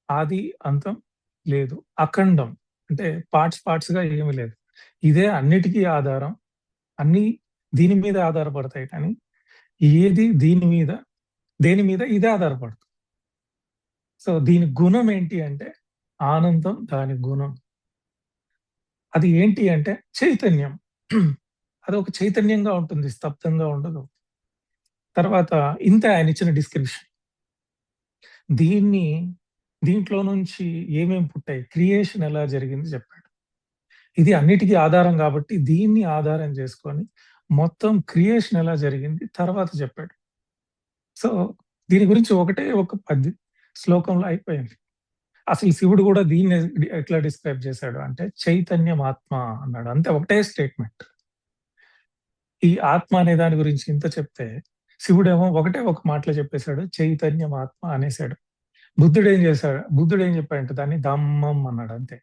ఆది, అంతం లేదు. అఖండం. అంటే పార్ట్స్‌గా ఏమి లేదు. ఇదే అన్నిటికి ఆధారం. అన్నీ దీని మీద ఆధారపడతాయి కానీ, ఏది దేని మీద ఇదే ఆధారపడదు. సో, దీని గుణం ఏంటి అంటే, ఆనందం దాని గుణం. అది ఏంటి అంటే చైతన్యం. అదొక చైతన్యంగా ఉంటుంది. స్తబ్దంగా ఉండదు. తర్వాత ఇంతే ఆయనిచ్చిన డిస్క్రిప్షన్. దీన్ని దీంట్లో నుంచి ఏమేం పుట్టాయి? క్రియేషన్ ఎలా జరిగింది చెప్పాడు. ఇది అన్నిటికి ఆధారం కాబట్టి దీన్ని ఆధారం చేసుకొని మొత్తం క్రియేషన్ ఎలా జరిగింది తర్వాత చెప్పాడు. సో, దీని గురించి ఒకటే ఒక శ్లోకంలో అయిపోయింది. అసలు శివుడు గూడా దీన్ని ఎట్లా డిస్క్రైబ్ చేశాడు అంటే చైతన్యం ఆత్మ అన్నాడు. అంతే ఒకటే స్టేట్‌మెంట్. ఈ ఆత్మ అనే దాని గురించి ఇంత చెప్తే శివుడేమో ఒకటే ఒక మాటలో చెప్పేసాడు. చైతన్యం ఆత్మ అనేసాడు. బుద్ధుడేం చెప్పాడంటే దాన్ని ధమ్మం అన్నాడు అంతే.